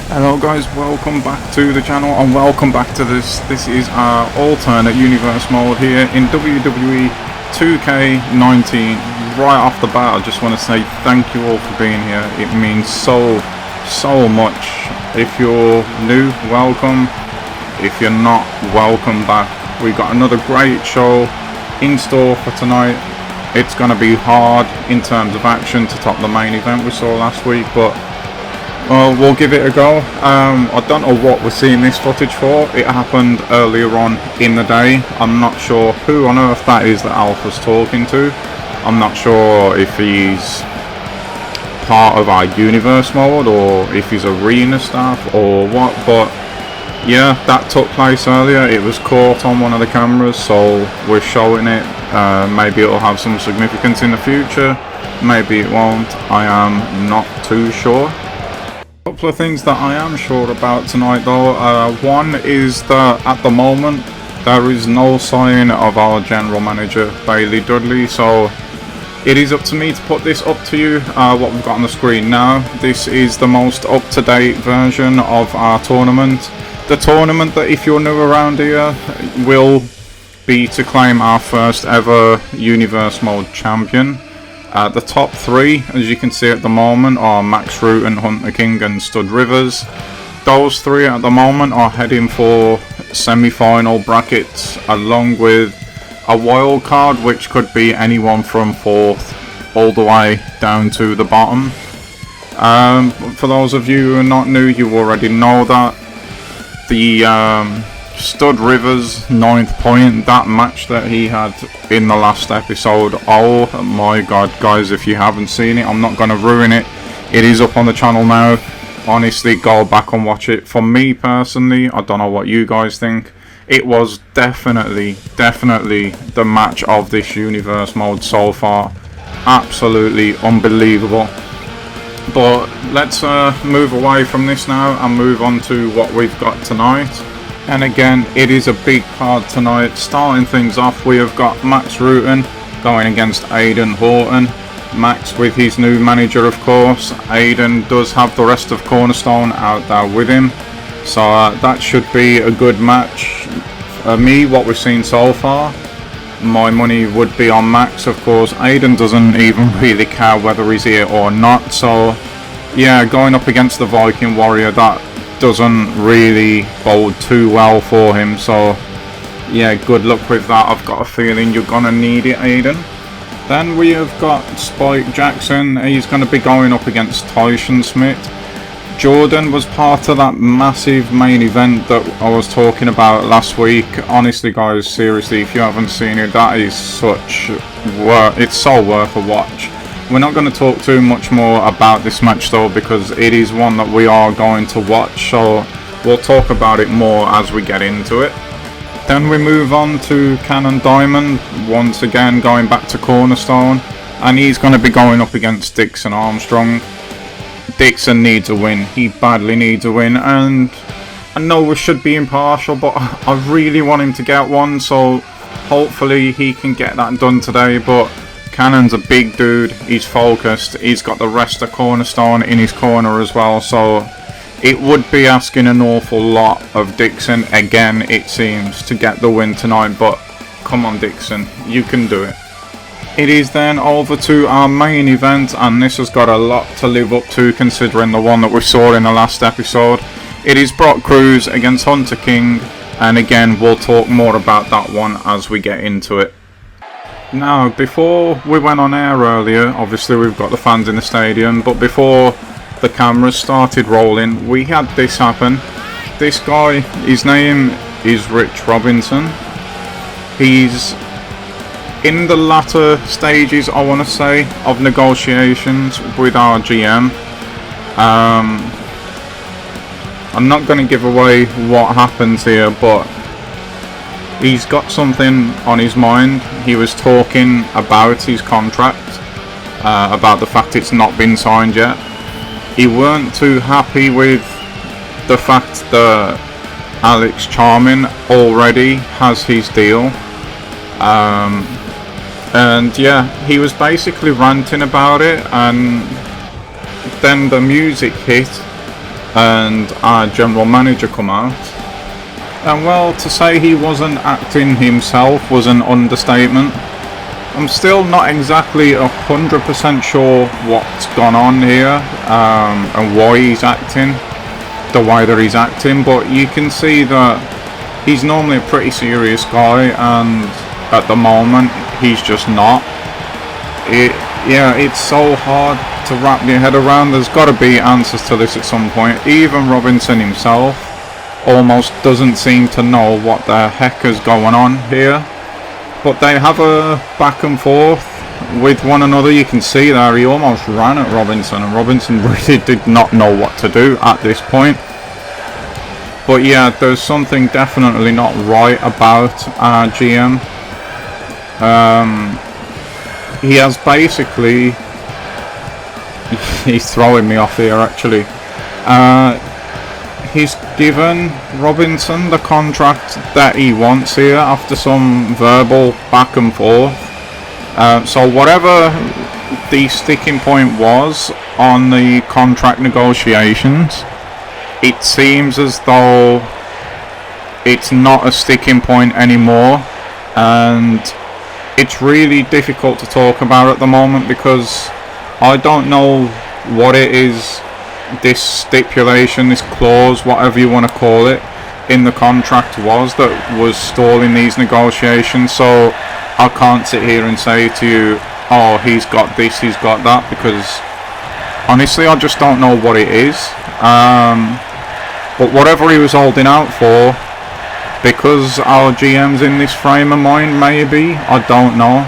Hello guys, welcome back to the channel and welcome back to this. This is our alternate universe mode here in WWE 2K19. Right off the bat, I just want to say thank you all for being here. It means so much. If you're new, welcome. If you're not, welcome back. We got another great show in store for tonight. It's going to be hard in terms of action to top the main event we saw last week, but we'll give it a go. I don't know what we're seeing this footage for. It happened earlier on in the day. I'm not sure who on earth that is that Alpha's talking to. I'm not sure if he's part of our universe mode or if he's arena staff or what, but yeah, that took place earlier. It was caught on one of the cameras, so we're showing it. Maybe it'll have some significance in the future, maybe it won't. I am not too sure. Couple of things that I am sure about tonight though. One is that at the moment there is no sign of our general manager Bailey Dudley, so it is up to me to put this up to you. What we've got on the screen now, this is the most up-to-date version of our tournament. The tournament that, if you're new around here, will be to claim our first ever universe mode champion. The top three, as you can see at the moment, are Max Root, Hunter King and Stud Rivers. Those three at the moment are heading for semi-final brackets, along with a wild card which could be anyone from 4th all the way down to the bottom. For those of you who are not new, you already know that. The Stud Rivers 9th point, that match that he had in the last episode, oh my god guys, if you haven't seen it, I'm not going to ruin it. It is up on the channel now. Honestly, go back and watch it. For me personally, I don't know what you guys think, it was definitely the match of this universe mode so far. Absolutely unbelievable. But let's move away from this now and move on to what we've got tonight. And again, it is a big card tonight. Starting things off, we have got Max Rutan going against Aiden Horton. Max with his new manager, of course. Aiden does have the rest of Cornerstone out there with him, so that should be a good match. Me, what we've seen so far, my money would be on Max. Of course, Aiden doesn't even really care whether he's here or not, so yeah, going up against the Viking Warrior, that doesn't really bode too well for him, so yeah, good luck with that. I've got a feeling you're gonna need it, Aiden. Then we have got Spike Jackson. He's going to be going up against Tyson Smith. Jordan was part of that massive main event that I was talking about last week. Honestly guys, seriously, if you haven't seen it, that is it's so worth a watch. We're not going to talk too much more about this match though, because it is one that we are going to watch, so we'll talk about it more as we get into it. Then we move on to Cannon Diamond, once again going back to Cornerstone, and he's going to be going up against Dixon Armstrong. Dixon needs a win, he badly needs a win, and I know we should be impartial, but I really want him to get one, so hopefully he can get that done today. But Cannon's a big dude, he's focused, he's got the rest of Cornerstone in his corner as well, so it would be asking an awful lot of Dixon, again it seems, to get the win tonight, but come on Dixon, you can do it. It is then over to our main event, and this has got a lot to live up to considering the one that we saw in the last episode. It is Brock Cruz against Hunter King, and again we'll talk more about that one as we get into it. Now, before we went on air earlier, obviously we've got the fans in the stadium, but before the cameras started rolling, we had this happen. This guy, his name is Rich Robinson. He's in the latter stages, I want to say, of negotiations with our GM. I'm not going to give away what happens here, but he's got something on his mind. He was talking about his contract, about the fact it's not been signed yet. He weren't too happy with the fact that Alex Charmin already has his deal. And yeah, he was basically ranting about it, and then the music hit, and our general manager come out. And well, to say he wasn't acting himself was an understatement. I'm still not exactly 100% sure what's gone on here and why he's acting the way that he's acting, but you can see that he's normally a pretty serious guy, and at the moment he's just not. It's so hard to wrap your head around. There's got to be answers to this at some point. Even Robinson himself almost doesn't seem to know what the heck is going on here, but they have a back and forth with one another. You can see there he almost ran at Robinson, and Robinson really did not know what to do at this point. But yeah, there's something definitely not right about our GM. He has basically he's throwing me off here actually. He's given Robinson the contract that he wants here after some verbal back and forth. So whatever the sticking point was on the contract negotiations, it seems as though it's not a sticking point anymore, and it's really difficult to talk about at the moment because I don't know what it is, this stipulation, this clause, whatever you want to call it, in the contract that was stalling these negotiations. So I can't sit here and say to you, oh, he's got this, he's got that, because honestly I just don't know what it is. But whatever he was holding out for, because our GM's in this frame of mind, maybe, I don't know.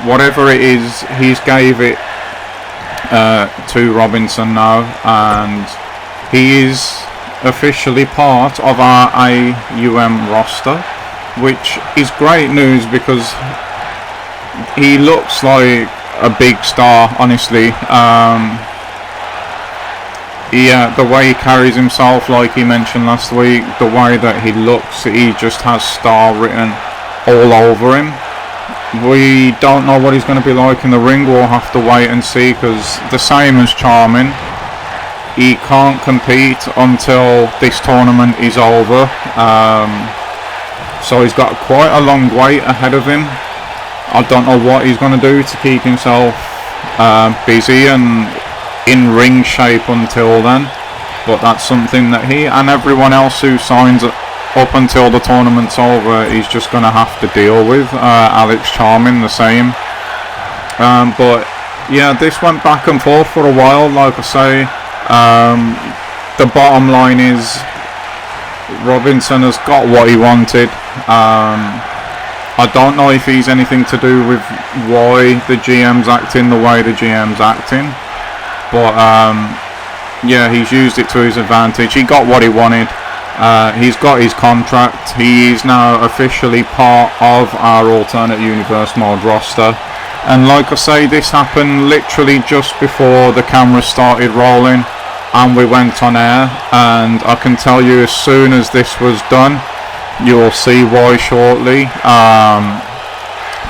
Whatever it is, he's gave it to Robinson now, and he is officially part of our AUM roster, which is great news because he looks like a big star, honestly. Yeah, the way he carries himself, like he mentioned last week, the way that he looks, he just has star written all over him. We don't know what he's going to be like in the ring. We'll have to wait and see, because the same as Charming, he can't compete until this tournament is over. So he's got quite a long wait ahead of him. I don't know what he's going to do to keep himself busy and in ring shape until then, but that's something that he and everyone else who signs up until the tournament's over is just going to have to deal with. Alex Charming the same. But yeah, this went back and forth for a while, like I say. The bottom line is Robinson has got what he wanted. I don't know if he's anything to do with why the GM's acting the way the GM's acting, but yeah, he's used it to his advantage. He got what he wanted. He's got his contract. He is now officially part of our alternate universe mode roster, and like I say, this happened literally just before the cameras started rolling and we went on air, and I can tell you as soon as this was done, you'll see why shortly.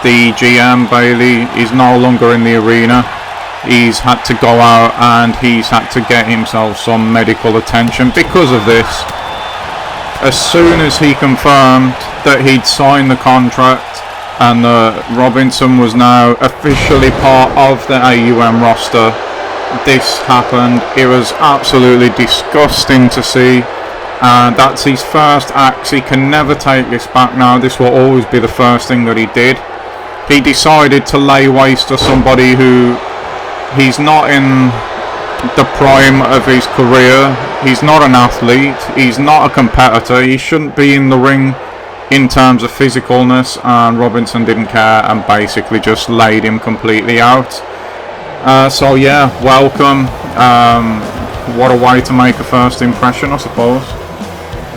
The GM Bailey is no longer in the arena. He's had to go out and he's had to get himself some medical attention because of this. As soon as he confirmed that he'd signed the contract and Robinson was now officially part of the AUM roster, this happened. It was absolutely disgusting to see. That's his first act. He can never take this back now. This will always be the first thing that he did. He decided to lay waste to somebody who he's not in the prime of his career. He's not an athlete. He's not a competitor. He shouldn't be in the ring in terms of physicalness, and Robinson didn't care and basically just laid him completely out. So yeah, welcome. What a way to make a first impression, I suppose.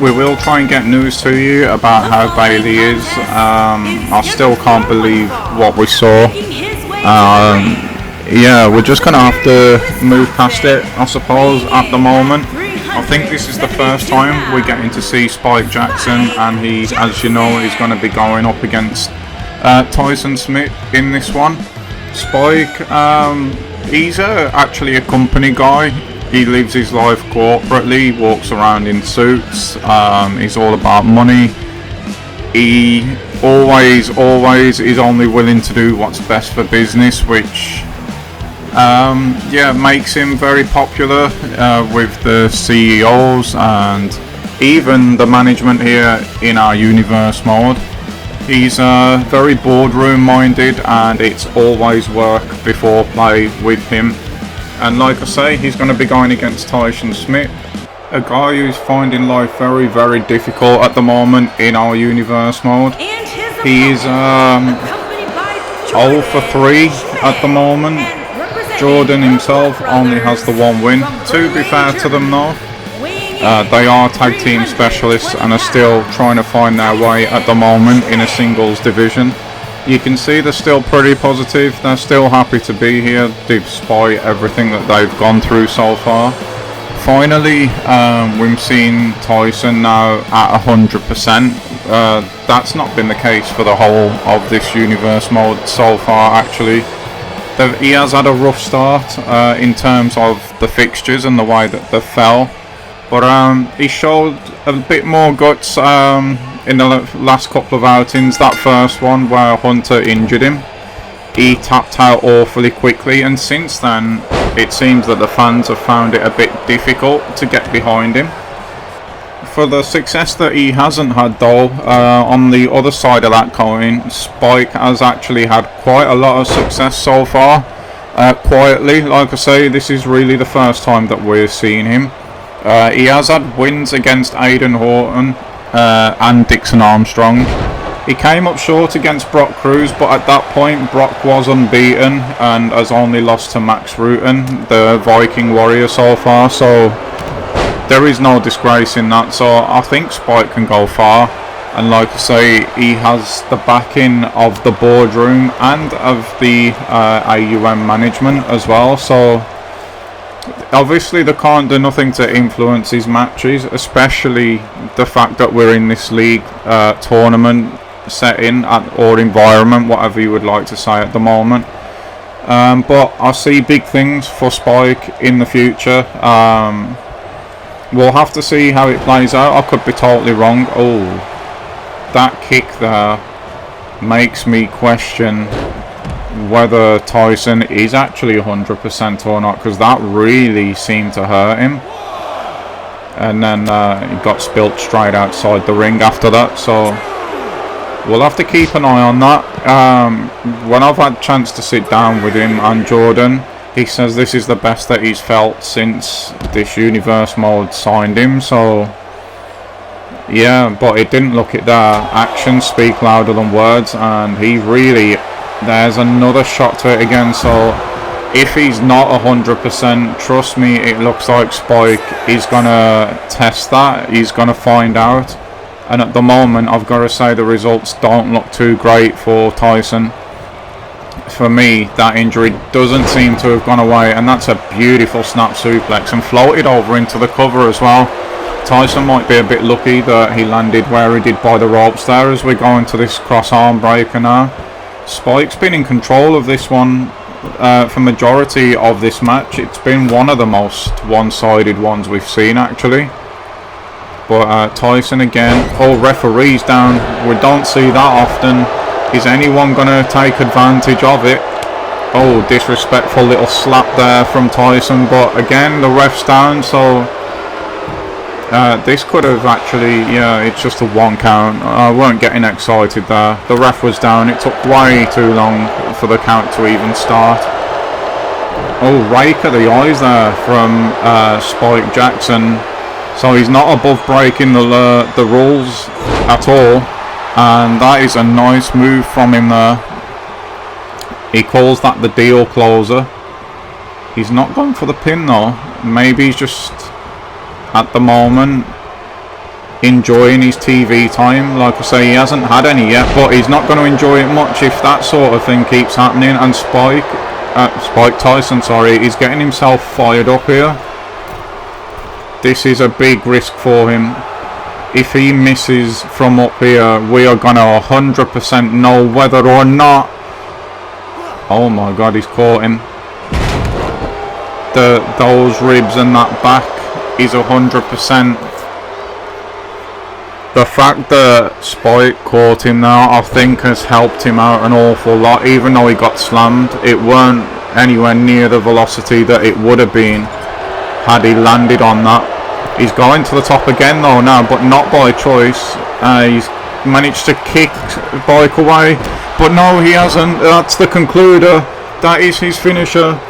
We will try and get news to you about how Bailey is. I still can't believe what we saw. Yeah, we're just gonna have to move past it, I suppose, at the moment. I think this is the first time we're getting to see Spike Jackson, and he's, as you know, he's going to be going up against Tyson Smith in this one. Spike, he's actually a company guy. He lives his life corporately, walks around in suits, he's all about money. He always is only willing to do what's best for business, which yeah, makes him very popular with the CEOs and even the management here in our universe mode. He's very boardroom minded, and it's always work before play with him. And like I say, he's going to be going against Tyson Smith, a guy who's finding life very, very difficult at the moment in our universe mode. He is 0 for 3 at the moment. Jordan himself only has the 1 win. To be fair to them though, they are tag team specialists and are still trying to find their way at the moment in a singles division. You can see they're still pretty positive, they're still happy to be here despite everything that they've gone through so far. Finally, we've seen Tyson now at 100%. That's not been the case for the whole of this universe mode so far actually. He has had a rough start in terms of the fixtures and the way that they fell. But he showed a bit more guts in the last couple of outings. That first one where Hunter injured him, he tapped out awfully quickly, and since then it seems that the fans have found it a bit difficult to get behind him. For the success that he hasn't had though, on the other side of that coin, Spike has actually had quite a lot of success so far. Quietly, like I say, this is really the first time that we're seeing him. He has had wins against Aiden Horton and Dixon Armstrong. He came up short against Brock Cruz, but at that point Brock was unbeaten and has only lost to Max Rutan, the Viking Warrior so far, so there is no disgrace in that. So I think Spike can go far, and like I say, he has the backing of the boardroom and of the AUM management as well, so obviously they can't do nothing to influence his matches, especially the fact that we're in this league tournament setting or environment, whatever you would like to say at the moment. But I see big things for Spike in the future. We'll have to see how it plays out. I could be totally wrong. Oh, that kick there makes me question whether Tyson is actually 100% or not, because that really seemed to hurt him. And then he got spilt straight outside the ring after that, so we'll have to keep an eye on that. When I've had a chance to sit down with him and Jordan, he says this is the best that he's felt since this universe mode signed him, so yeah, but it didn't look it there. Actions speak louder than words, and he really, there's another shot to it again. So if he's not 100%, trust me, it looks like Spike is gonna test that. He's gonna find out, and at the moment I've got to say the results don't look too great for Tyson. For me, that injury doesn't seem to have gone away, and that's a beautiful snap suplex and floated over into the cover as well. Tyson might be a bit lucky that he landed where he did by the ropes there, as we go into this cross arm breaker now. Spike's been in control of this one for majority of this match. It's been one of the most one-sided ones we've seen actually. But Tyson again. Oh, referee's down. We don't see that often. Is anyone going to take advantage of it? Oh, disrespectful little slap there from Tyson, but again the ref's down, so this could have actually, yeah, it's just a 1 count. I weren't getting excited there. The ref was down. It took way too long for the count to even start. Oh, rake of the eyes there from Spike Jackson. So he's not above breaking the rules at all, and that is a nice move from him there. He calls that the deal closer. He's not going for the pin though. Maybe he's just at the moment enjoying his TV time. Like I say, he hasn't had any yet, but he's not going to enjoy it much if that sort of thing keeps happening. And Spike Tyson, sorry, he's getting himself fired up here. This is a big risk for him. If he misses from up here, we are going to 100% know whether or not. Oh my god, he's caught him. those ribs and that back is 100%. The fact that Spike caught him now, I think, has helped him out an awful lot. Even though he got slammed, it weren't anywhere near the velocity that it would have been had he landed on that. He's going to the top again though now, but not by choice. He's managed to kick Bike away, but no, he hasn't. That's the concluder. That is his finisher,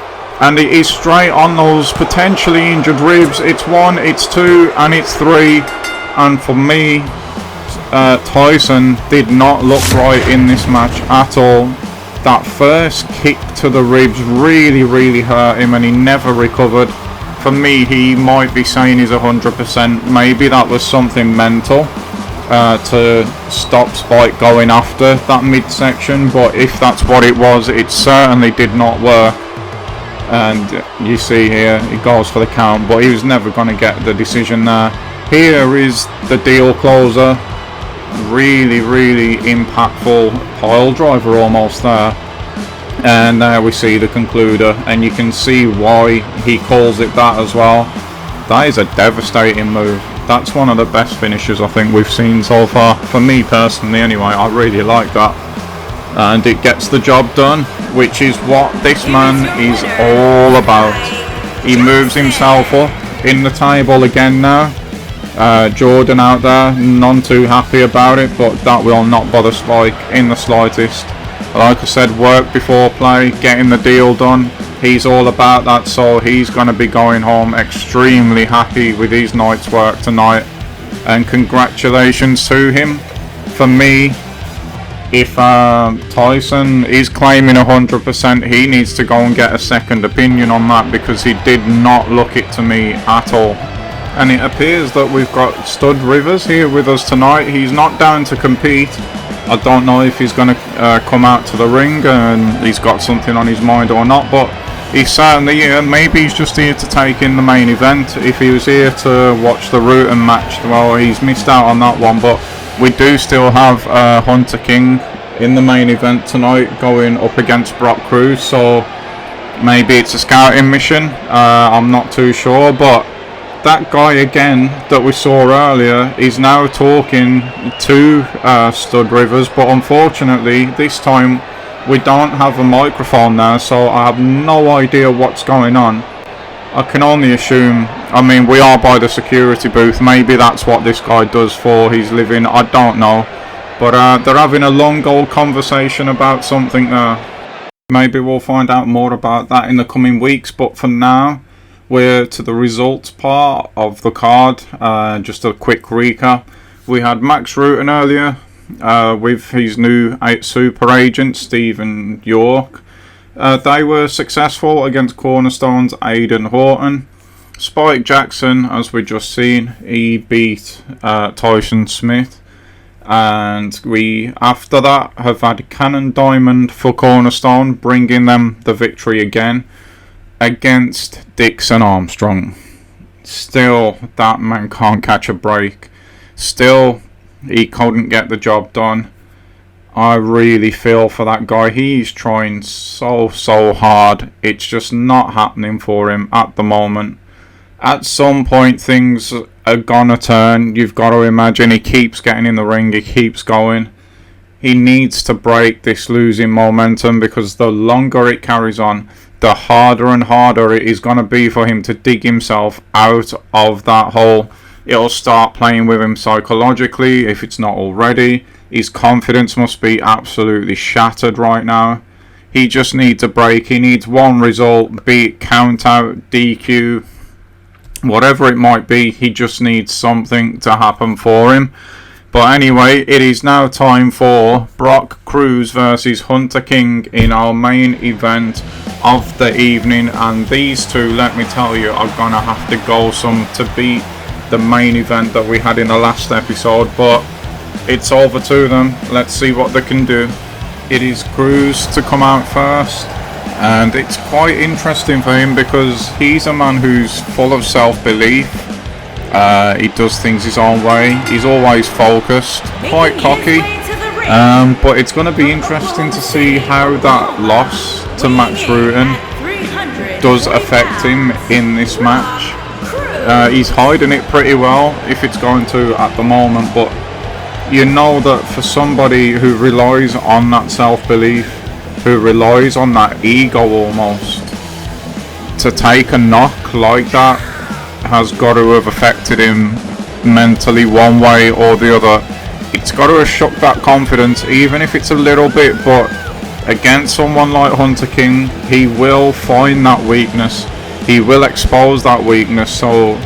and it is straight on those potentially injured ribs. It's 1, it's 2, and it's 3. And for me, Tyson did not look right in this match at all. That first kick to the ribs really hurt him, and he never recovered. For me, he might be saying he's 100%. Maybe that was something mental to stop Spike going after that midsection, but if that's what it was, it certainly did not work. And you see here, he goes for the count, but he was never going to get the decision there. Here is the deal closer. Really impactful pile driver almost there. And there we see the concluder, and you can see why he calls it that as well. That is a devastating move. That's one of the best finishes I think we've seen so far. For me personally anyway, I really like that. And it gets the job done, which is what this man is all about. He moves himself up in the table again now. Jordan out there, none too happy about it, but that will not bother Spike in the slightest. Like I said, work before play, getting the deal done. He's all about that, so he's going to be going home extremely happy with his night's work tonight. And congratulations to him. For me, if Tyson is claiming 100%, he needs to go and get a second opinion on that, because he did not look it to me at all. And it appears that we've got Stud Rivers here with us tonight. He's not down to compete. I don't know if he's going to come out to the ring and he's got something on his mind or not, but he's certainly here. Maybe he's just here to take in the main event. If he was here to watch the Rutan match, well, he's missed out on that one. But we do still have Hunter King in the main event tonight, going up against Brock Cruz, so maybe it's a scouting mission. I'm not too sure, but that guy again that we saw earlier is now talking to Stud Rivers, but unfortunately this time we don't have a microphone now, so I have no idea what's going on. I can only assume, I mean, we are by the security booth, maybe that's what this guy does for his living, I don't know, but they're having a long old conversation about something there. Maybe we'll find out more about that in the coming weeks, but for now we're to the results part of the card. Just a quick recap. We had Max Rutan earlier with his new super agent Stephen York. They were successful against Cornerstone's Aidan Horton. Spike Jackson, as we just seen, he beat Tyson Smith. And we, after that, have had Cannon Diamond for Cornerstone, bringing them the victory again against Dixon Armstrong. Still, that man can't catch a break. Still, he couldn't get the job done. I really feel for that guy. He's trying so hard. It's just not happening for him at the moment. At some point things are gonna turn. You've got to imagine he keeps getting in the ring. He keeps going. He needs to break this losing momentum, because the longer it carries on, the harder and harder it is going to be for him to dig himself out of that hole. It'll start playing with him psychologically if it's not already. His confidence must be absolutely shattered right now. He just needs a break. He needs one result, be it count out, DQ, whatever it might be. He just needs something to happen for him. But anyway, it is now time for Brock Cruz versus Hunter King in our main event of the evening. And these two, let me tell you, are going to have to go some to beat the main event that we had in the last episode. But it's over to them. Let's see what they can do. It is Cruz to come out first. And it's quite interesting for him, because he's a man who's full of self-belief. He does things his own way. He's always focused, quite cocky. But it's going to be interesting to see how that loss to Max Rutan does affect him in this match. He's hiding it pretty well, if it's going to at the moment, but you know that for somebody who relies on that self-belief, who relies on that ego almost, to take a knock like that has got to have affected him mentally one way or the other. It's got to have shook that confidence, even if it's a little bit, but against someone like Hunter King, he will find that weakness. He will expose that weakness, so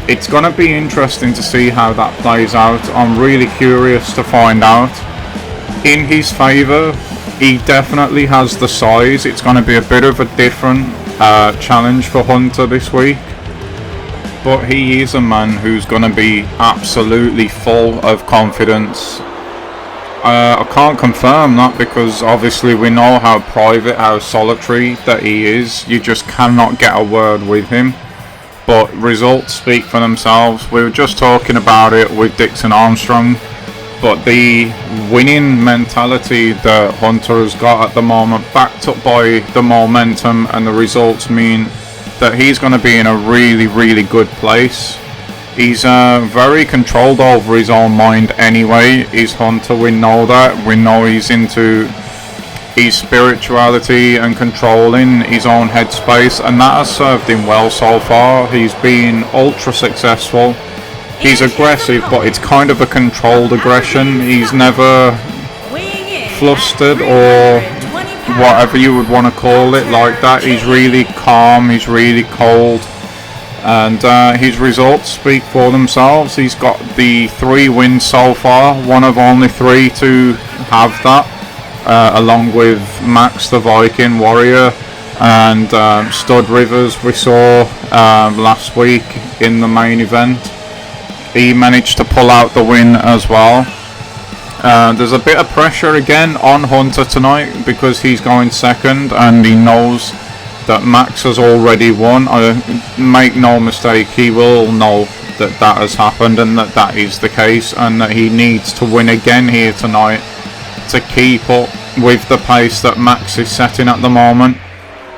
it's going to be interesting to see how that plays out. I'm really curious to find out. In his favour, he definitely has the size. It's going to be a bit of a different challenge for Hunter this week. But he is a man who's going to be absolutely full of confidence. I can't confirm that because obviously we know how private, how solitary that he is. You just cannot get a word with him. But results speak for themselves. We were just talking about it with Dixon Armstrong. But the winning mentality that Hunter has got at the moment, backed up by the momentum and the results, mean that he's going to be in a really, really good place. He's very controlled over his own mind anyway. He's Hunter, we know that. We know he's into his spirituality and controlling his own headspace, and that has served him well so far. He's been ultra successful. He's aggressive, but it's kind of a controlled aggression. He's never flustered or whatever you would want to call it like that. He's really calm, he's really cold, and his results speak for themselves. He's got the 3 wins so far, one of only 3 to have that, along with Max the Viking Warrior and Stud Rivers we saw last week in the main event. He managed to pull out the win as well. There's a bit of pressure again on Hunter tonight because he's going second and he knows that Max has already won. Make no mistake, he will know that that has happened and that that is the case, and that he needs to win again here tonight to keep up with the pace that Max is setting at the moment.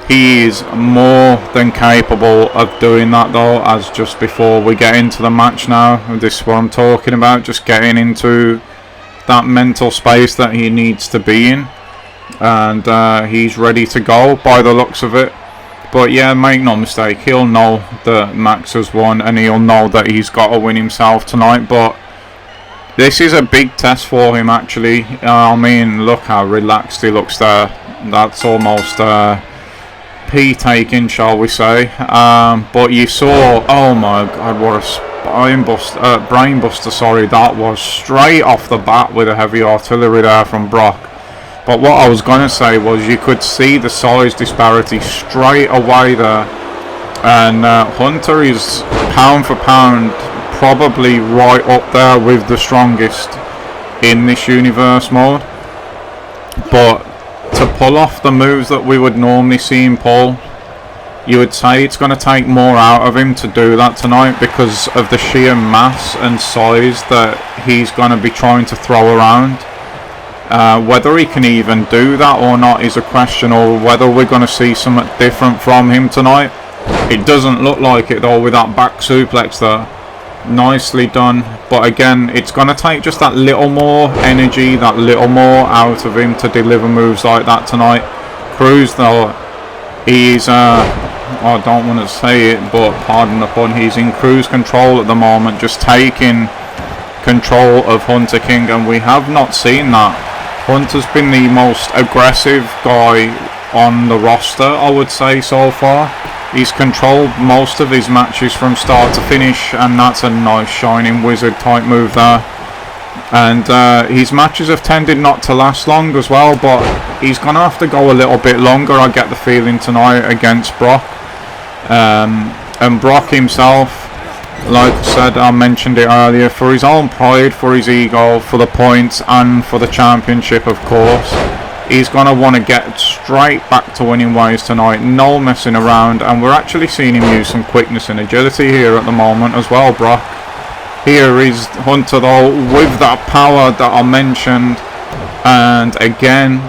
He is more than capable of doing that though, as just before we get into the match now. This is what I'm talking about, just getting into that mental space that he needs to be in, and he's ready to go by the looks of it. But yeah, make no mistake, he'll know that Max has won and he'll know that he's got to win himself tonight. But this is a big test for him actually. I mean, look how relaxed he looks there. That's almost pee taking, shall we say. But you saw, oh my god, what a brain buster, sorry, that was straight off the bat with a heavy artillery there from Brock. But what I was going to say was you could see the size disparity straight away there. And Hunter is pound for pound probably right up there with the strongest in this universe mode. But to pull off the moves that we would normally see him pull, you would say it's going to take more out of him to do that tonight because of the sheer mass and size that he's going to be trying to throw around. Whether he can even do that or not is a question, or whether we're going to see something different from him tonight. It doesn't look like it though with that back suplex there. Nicely done, but again, it's going to take just that little more energy, that little more out of him to deliver moves like that tonight. Cruz though, he's I don't want to say it, but pardon the pun, he's in cruise control at the moment, just taking control of Hunter King, and we have not seen that. Hunter's been the most aggressive guy on the roster, I would say, so far. He's controlled most of his matches from start to finish, and that's a nice Shining Wizard type move there. And his matches have tended not to last long as well, but he's going to have to go a little bit longer, I get the feeling, tonight against Brock. And Brock himself, like I said, I mentioned it earlier, for his own pride, for his ego, for the points, and for the championship, of course, he's going to want to get straight back to winning ways tonight, no messing around. And we're actually seeing him use some quickness and agility here at the moment as well, Brock. Here is Hunter though, with that power that I mentioned, and again,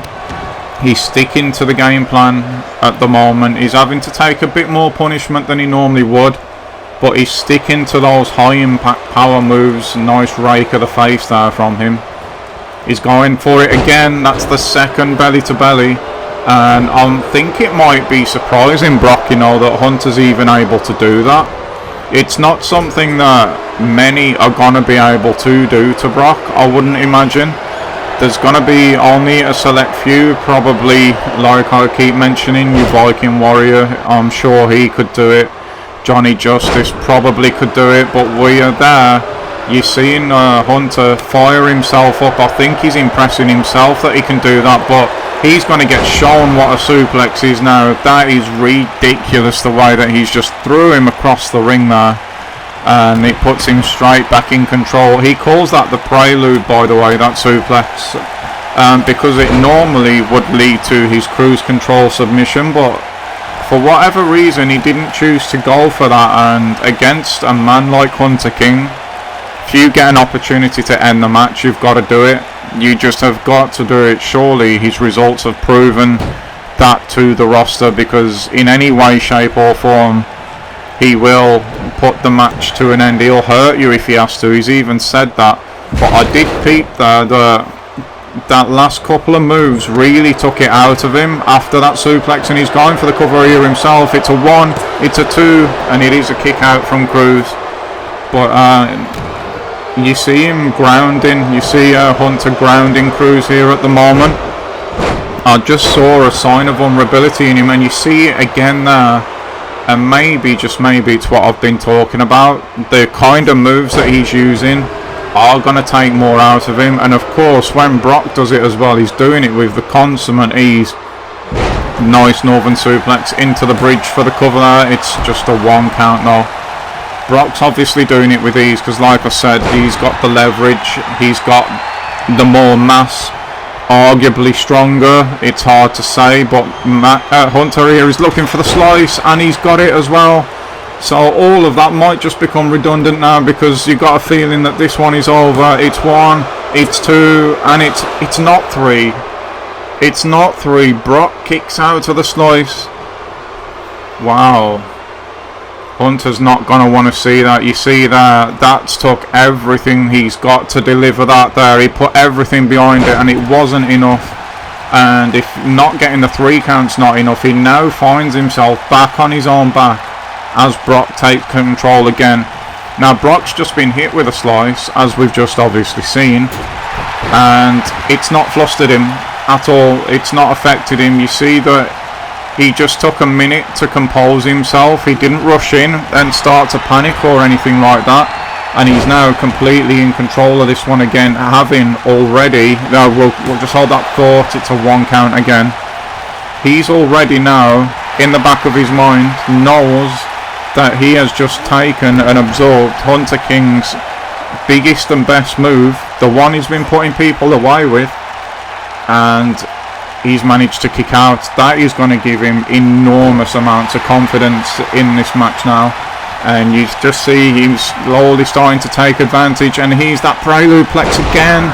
He's sticking to the game plan at the moment. He's having to take a bit more punishment than he normally would, but he's sticking to those high impact power moves. Nice rake of the face there from him. He's going for it again. That's the second belly to belly, and I think it might be surprising Brock, you know, that Hunter's even able to do that. It's not something that many are gonna be able to do to Brock, I wouldn't imagine. There's gonna be only a select few, probably, like I keep mentioning, your Viking Warrior. I'm sure he could do it. Johnny Justice probably could do it, but we are there. You're seeing Hunter fire himself up. I think he's impressing himself that he can do that, but he's going to get shown what a suplex is now. That is ridiculous, the way that he's just threw him across the ring there, and it puts him straight back in control. He calls that the prelude, by the way, that suplex, because it normally would lead to his cruise control submission, but for whatever reason he didn't choose to go for that. And against a man like Hunter King, if you get an opportunity to end the match, you've got to do it. You just have got to do it. Surely his results have proven that to the roster, because in any way, shape or form he will put the match to an end. He'll hurt you if he has to. He's even said that. But I did peep there that last couple of moves really took it out of him after that suplex, and he's going for the cover here himself. It's a 1, it's a 2, and it is a kick out from Cruz. But you see him grounding, you see Hunter grounding Cruz here at the moment. I just saw a sign of vulnerability in him, and you see it again there. And maybe, just maybe, it's what I've been talking about. The kind of moves that he's using are going to take more out of him. And of course, when Brock does it as well, he's doing it with the consummate ease. Nice northern suplex into the bridge for the cover there. It's just a 1 count though. Brock's obviously doing it with ease because, like I said, he's got the leverage, he's got the more mass, arguably stronger. It's hard to say, but Hunter here is looking for the slice, and he's got it as well. So all of that might just become redundant now, because you got a feeling that this one is over. It's 1, it's 2, and it's not 3. It's not 3. Brock kicks out of the slice. Wow. Hunter's not going to want to see that. You see that's took everything he's got to deliver that there. He put everything behind it, and it wasn't enough. And if not getting the 3 count's not enough, he now finds himself back on his own back as Brock takes control again. Now Brock's just been hit with a slice, as we've just obviously seen, and it's not flustered him at all. It's not affected him. You see that he just took a minute to compose himself. He didn't rush in and start to panic or anything like that. And he's now completely in control of this one again, having already... No, we'll just hold that thought. It's a 1 count again. He's already now, in the back of his mind, knows that he has just taken and absorbed Hunter King's biggest and best move, the one he's been putting people away with, and he's managed to kick out. That is going to give him enormous amounts of confidence in this match now, and you just see him slowly starting to take advantage, and he's that prelude plex again.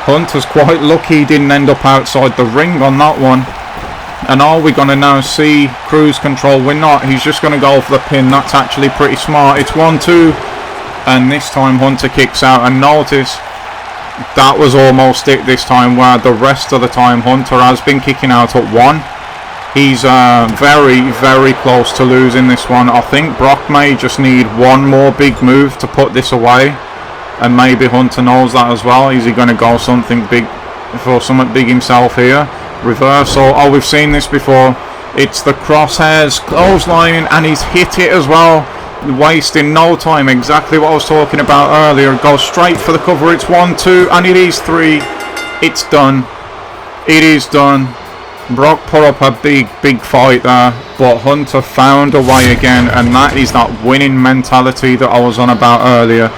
Hunter's quite lucky he didn't end up outside the ring on that one. And are we going to now see cruise control? We're not. He's just going to go for the pin. That's actually pretty smart. It's 1-2, and this time Hunter kicks out, and notice that was almost it this time, where the rest of the time Hunter has been kicking out at 1. He's very, very close to losing this one. I think Brock may just need one more big move to put this away, and maybe Hunter knows that as well. Is he going to go something big for something big himself here? Reversal. Oh, we've seen this before. It's the crosshairs, clothesline, and he's hit it as well, wasting no time. Exactly what I was talking about earlier. Goes straight for the cover. It's 1-2, and it is 3. It's done. It is done. Brock put up a big fight there, but Hunter found a way again, and that is that winning mentality that I was on about earlier.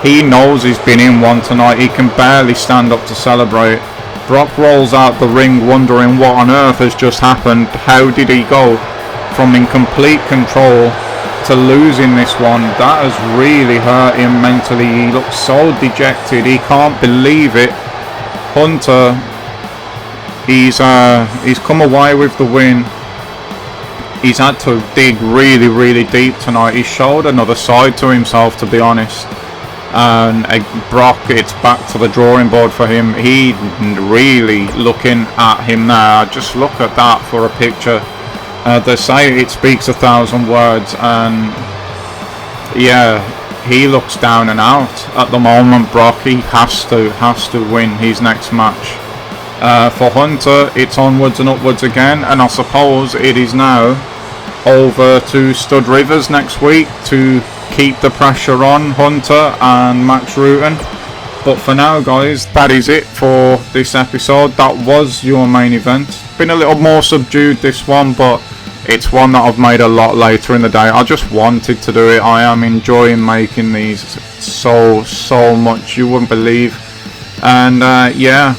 He knows he's been in one tonight. He can barely stand up to celebrate. Brock rolls out the ring wondering what on earth has just happened. How did he go from in complete control to losing this one? That has really hurt him mentally. He looks so dejected. He can't believe it. Hunter He's come away with the win. He's had to dig really, really deep tonight. He showed another side to himself, to be honest. And Brock, it's back to the drawing board for him. He really looking at him now. Just look at that for a picture. They say it speaks 1,000 words, and yeah, he looks down and out at the moment. Brock, he has to win his next match. For Hunter, it's onwards and upwards again, and I suppose it is now over to Stud Rivers next week to keep the pressure on Hunter and Max Rutten. But for now, guys, that is it for this episode. That was your main event. Been a little more subdued, this one, but it's one that I've made a lot later in the day. I just wanted to do it. I am enjoying making these so much, you wouldn't believe. And yeah,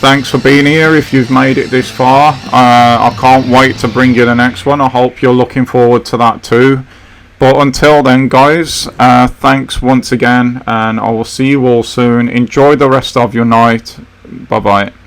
thanks for being here if you've made it this far. I can't wait to bring you the next one. I hope you're looking forward to that too. But until then, guys, thanks once again, and I will see you all soon. Enjoy the rest of your night. Bye bye.